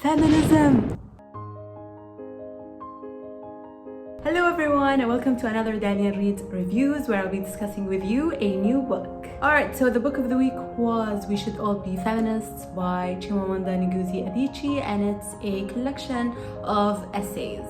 Feminism! Hello everyone and welcome to another Daniel Reads Reviews where I'll be discussing with you a new book. Alright, so the book of the week was We Should All Be Feminists by Chimamanda Nigozi Adichie, and it's a collection of essays.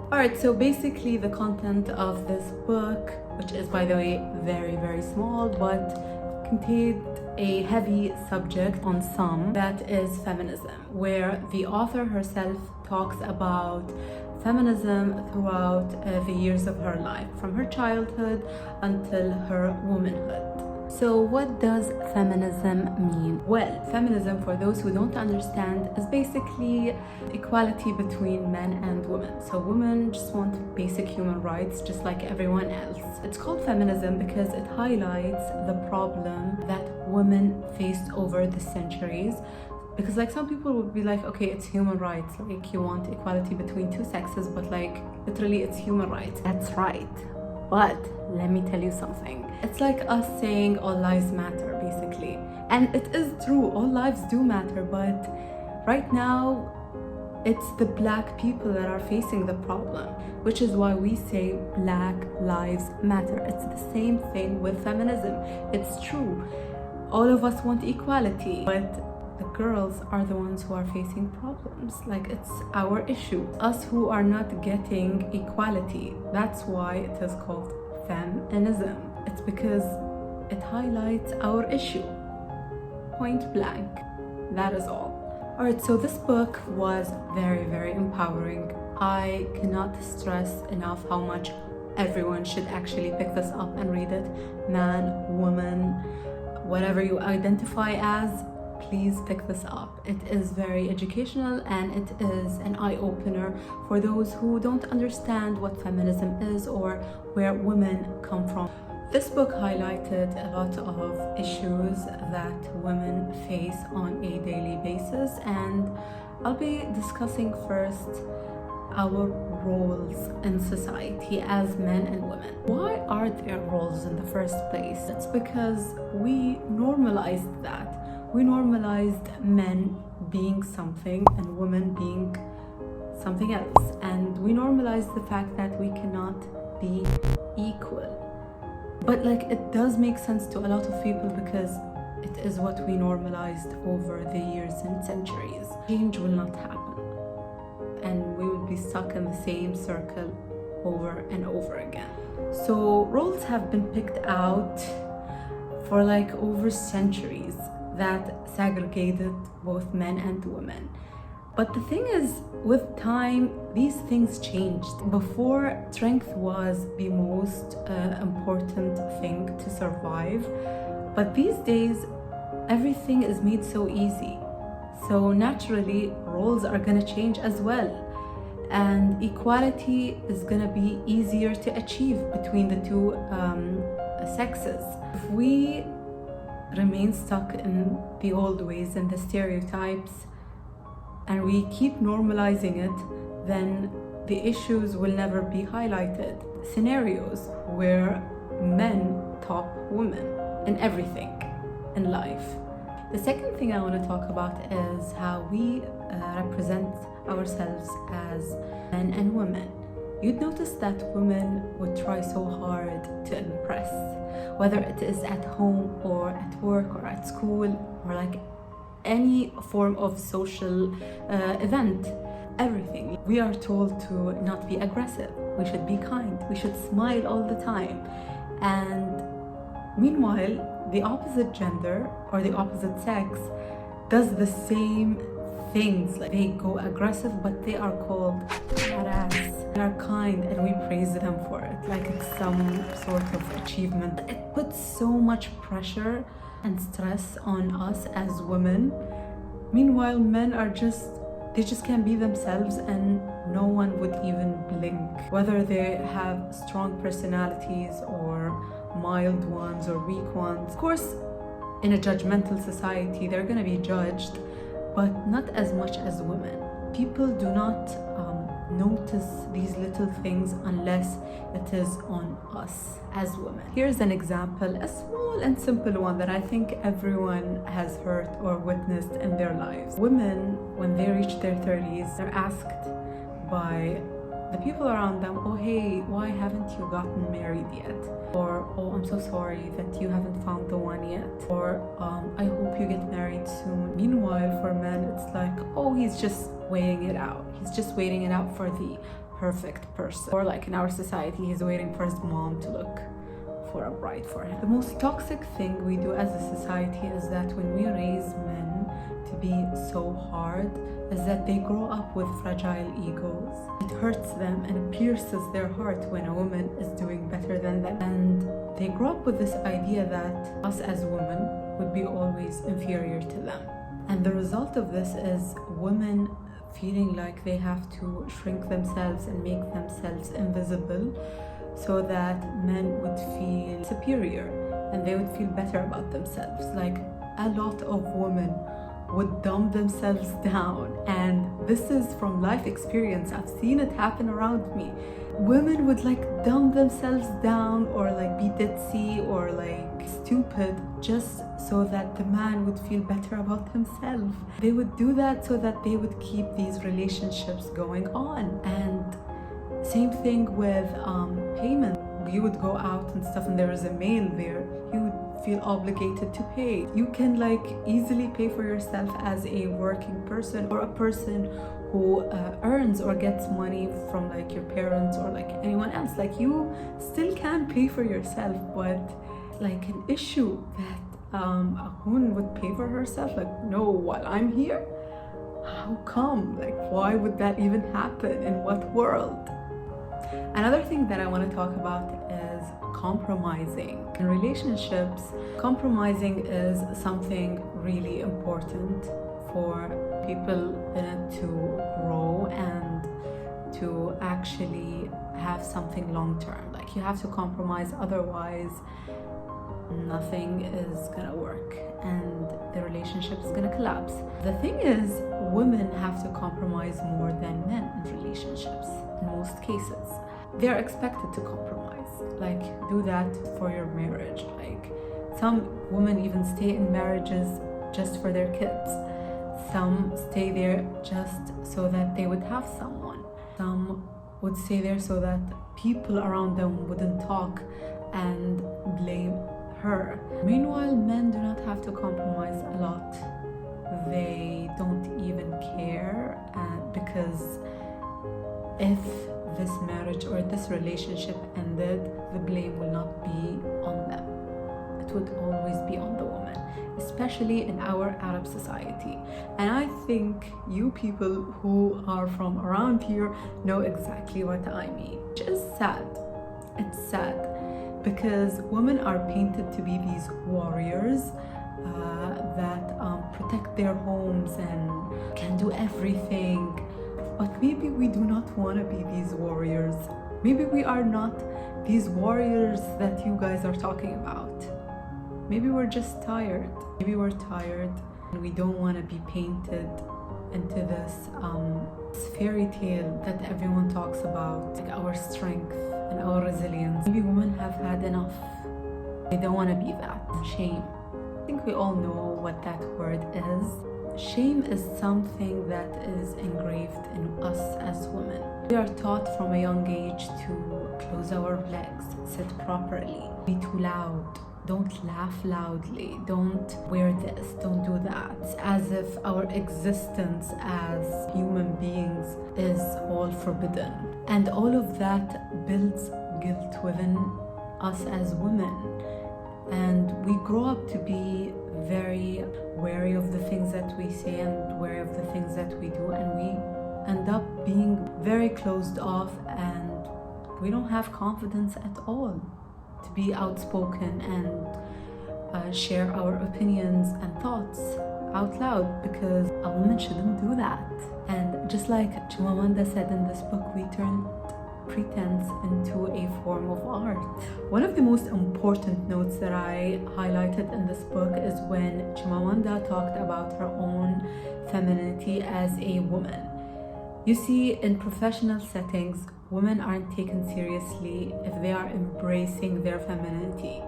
Alright, so basically the content of this book, which is by the way very small but contained a heavy subject on some, that is feminism, where the author herself talks about feminism throughout the years of her life, from her childhood until her womanhood. So what does feminism mean? Well, feminism, for those who don't understand, is basically equality between men and women. So women just want basic human rights just like everyone else. It's called feminism because it highlights the problem that women faced over the centuries. Because like some people would be like, okay, it's human rights, like you want equality between two sexes, but like literally it's human rights. That's right. But let me tell you something. It's like us saying all lives matter, basically. And it is true, all lives do matter, but right now it's the black people that are facing the problem, which is why we say Black Lives Matter. It's the same thing with feminism. It's true. All of us want equality, but the girls are the ones who are facing problems. Like, it's our issue. Us who are not getting equality. That's why it is called feminism. It's because it highlights our issue. Point blank. That is all. Alright, so this book was very empowering. I cannot stress enough how much everyone should actually pick this up and read it. Man, woman, whatever you identify as, please pick this up. It is very educational and it is an eye-opener for those who don't understand what feminism is or where women come from. This book highlighted a lot of issues that women face on a daily basis, and I'll be discussing first our roles in society as men and women. Why are there roles in the first place? It's because we normalized that. We normalized men being something and women being something else. And we normalized the fact that we cannot be equal. But like, it does make sense to a lot of people because it is what we normalized over the years and centuries. Change will not happen. And we will be stuck in the same circle over and over again. So roles have been picked out for like over centuries that segregated both men and women. But the thing is, with time, these things changed. Before, strength was the most important thing to survive. But these days, everything is made so easy. So naturally, roles are gonna change as well. And equality is gonna be easier to achieve between the two sexes. If we remain stuck in the old ways and the stereotypes and we keep normalizing it, then the issues will never be highlighted. Scenarios where men top women in everything in life. The second thing I want to talk about is how we represent ourselves as men and women. You'd notice that women would try so hard to impress, whether it is at home or at work or at school or like any form of social event, everything. We are told to not be aggressive, we should be kind, we should smile all the time. And meanwhile, the opposite gender or the opposite sex does the same things. Like, they go aggressive, but they are called badass. They are kind and we praise them for it, like it's some sort of achievement. It puts so much pressure and stress on us as women. Meanwhile, men are they just can't be themselves and no one would even blink. Whether they have strong personalities or mild ones or weak ones. Of course, in a judgmental society, they're gonna be judged, but not as much as women. People do not notice these little things unless it is on us as women. Here's an example, a small and simple one that I think everyone has heard or witnessed in their lives. Women, when they reach their 30s, they're asked by the people around them, oh hey, why haven't you gotten married yet? Or, oh, I'm so sorry that you haven't found the one yet. Or, I hope you get married soon. Meanwhile, for men, it's like, oh, he's just waiting it out. He's just waiting it out for the perfect person. Or like in our society, he's waiting for his mom to look for a bride for him. The most toxic thing we do as a society is that when we raise men to be so hard, is that they grow up with fragile egos. It hurts them and it pierces their heart when a woman is doing better than them. And they grow up with this idea that us as women would be always inferior to them. And the result of this is women feeling like they have to shrink themselves and make themselves invisible so that men would feel superior and they would feel better about themselves. Like a lot of women would dumb themselves down, and this is from life experience. I've seen it happen around me. Women would like dumb themselves down or like be ditzy or like stupid just so that the man would feel better about himself. They would do that so that they would keep these relationships going on. And same thing with payment. You would go out and stuff and there is a male there, you would feel obligated to pay. You can like easily pay for yourself as a working person or a person who earns or gets money from like your parents or like anyone else. Like you still can pay for yourself, but like an issue that a woman would pay for herself, like no, while I'm here? How come? Like why would that even happen? In what world? Another thing that I want to talk about is compromising. In relationships, compromising is something really important for people in it to grow and to actually have something long term. Like you have to compromise, otherwise nothing is gonna work and the relationship is gonna collapse. The thing is, women have to compromise more than men in relationships in most cases. They're expected to compromise, like do that for your marriage. Like some women even stay in marriages just for their kids. Some stay there just so that they would have someone. Some would stay there so that people around them wouldn't talk and blame her. Meanwhile, men do not have to compromise a lot. They don't even care because if this marriage or this relationship ended, the blame will not be on them. It would always be on the woman, especially in our Arab society. And I think you people who are from around here know exactly what I mean. Which is sad. It's sad because women are painted to be these warriors that protect their homes and can do everything. But maybe we do not want to be these warriors. Maybe we are not these warriors that you guys are talking about. Maybe we're just tired. Maybe we're tired and we don't want to be painted into this fairy tale that everyone talks about, like our strength and our resilience. Maybe women have had enough. They don't want to be that. Shame. I think we all know what that word is. Shame is something that is engraved in us as women. We are taught from a young age to close our legs, sit properly, be too loud, don't laugh loudly, don't wear this, don't do that. It's as if our existence as human beings is all forbidden. And all of that builds guilt within us as women. And we grow up to be very wary of the things that we say and wary of the things that we do, and we end up being very closed off and we don't have confidence at all to be outspoken and share our opinions and thoughts out loud, because a woman shouldn't do that. And just like Chimamanda said in this book, we turn pretense into a form of art. One of the most important notes that I highlighted in this book is when Chimamanda talked about her own femininity as a woman. You see, in professional settings, women aren't taken seriously if they are embracing their femininity.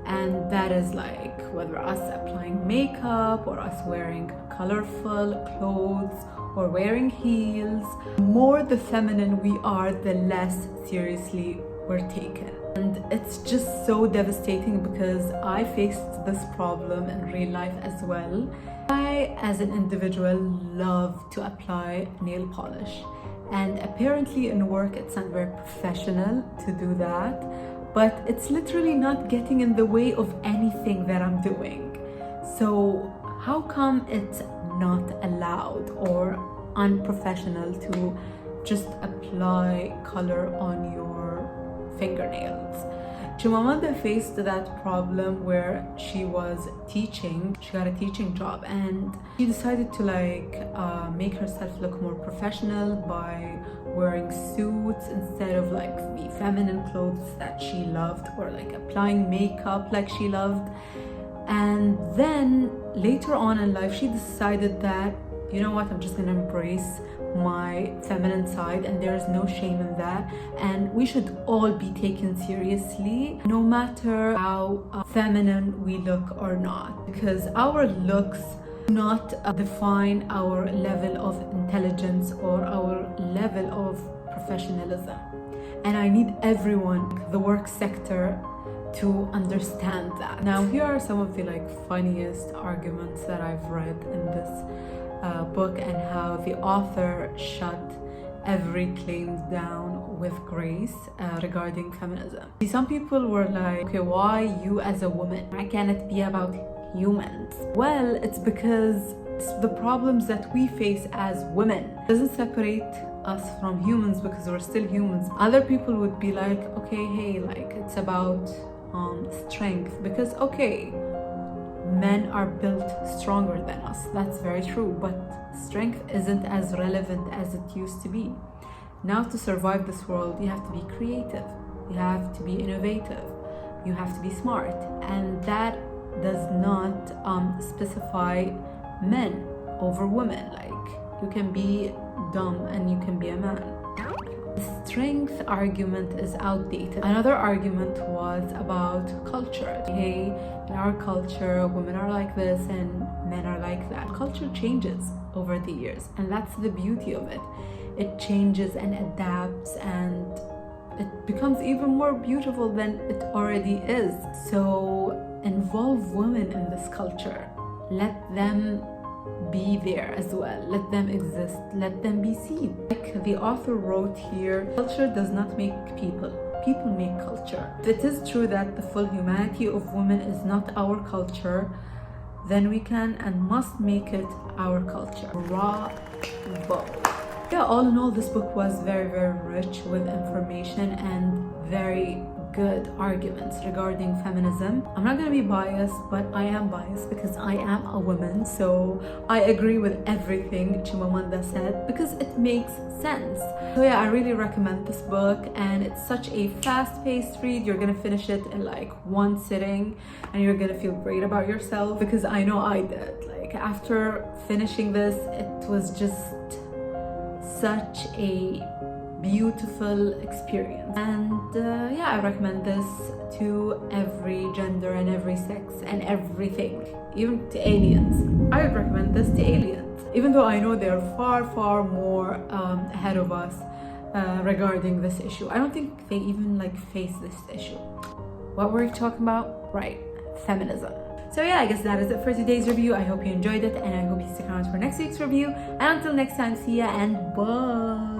And that is like whether us applying makeup or us wearing colorful clothes or wearing heels. The more the feminine we are, the less seriously we're taken. And it's just so devastating because I faced this problem in real life as well. I, as an individual, love to apply nail polish. And apparently in work it's not very professional to do that. But it's literally not getting in the way of anything that I'm doing. So how come it's not allowed or unprofessional to just apply color on your fingernails? Chimamanda faced that problem where she was teaching. She got a teaching job and she decided to make herself look more professional by wearing suits instead of like the feminine clothes that she loved, or like applying makeup like she loved. And then later on in life she decided that, you know what, I'm just gonna embrace my feminine side, and there's no shame in that, and we should all be taken seriously no matter how feminine we look or not, because our looks do not define our level of intelligence or our level of professionalism. And I need everyone, the work sector, to understand that. Now here are some of the funniest arguments that I've read in this book, and how the author shut every claim down with grace regarding feminism. Some people were like, okay, why you as a woman? Why can't it be about humans? Well, it's because the problems that we face as women doesn't separate us from humans, because we're still humans. Other people would be like, okay, hey, it's about strength, because okay, men are built stronger than us. That's very true, but strength isn't as relevant as it used to be. Now, to survive this world, you have to be creative, you have to be innovative, you have to be smart, and that does not specify men over women. You can be dumb and you can be a man. The strength argument is outdated. Another argument was about culture. Hey, in our culture, women are like this and men are like that. Culture changes over the years, and that's the beauty of it. It changes and adapts, and it becomes even more beautiful than it already is. So involve women in this culture. Let them be there as well. Let them exist. Let them be seen. Like the author wrote here, culture does not make people. People make culture. If it is true that the full humanity of women is not our culture, then we can and must make it our culture. Bravo. Yeah, all in all, this book was very, very rich with information and very good arguments regarding feminism. I'm not gonna be biased, but I am biased because I am a woman, so I agree with everything Chimamanda said because it makes sense. So yeah, I really recommend this book, and it's such a fast-paced read. You're gonna finish it in one sitting, and you're gonna feel great about yourself, because I know I did. After finishing this, it was just such a beautiful experience. And yeah, I recommend this to every gender and every sex and everything, even to aliens. I would recommend this to aliens, even though I know they're far, far more ahead of us regarding this issue. I don't think they even face this issue. What were we talking about? Right, feminism. So yeah, I guess that is it for today's review. I hope you enjoyed it, and I hope you stick around for next week's review. And until next time, see ya and bye.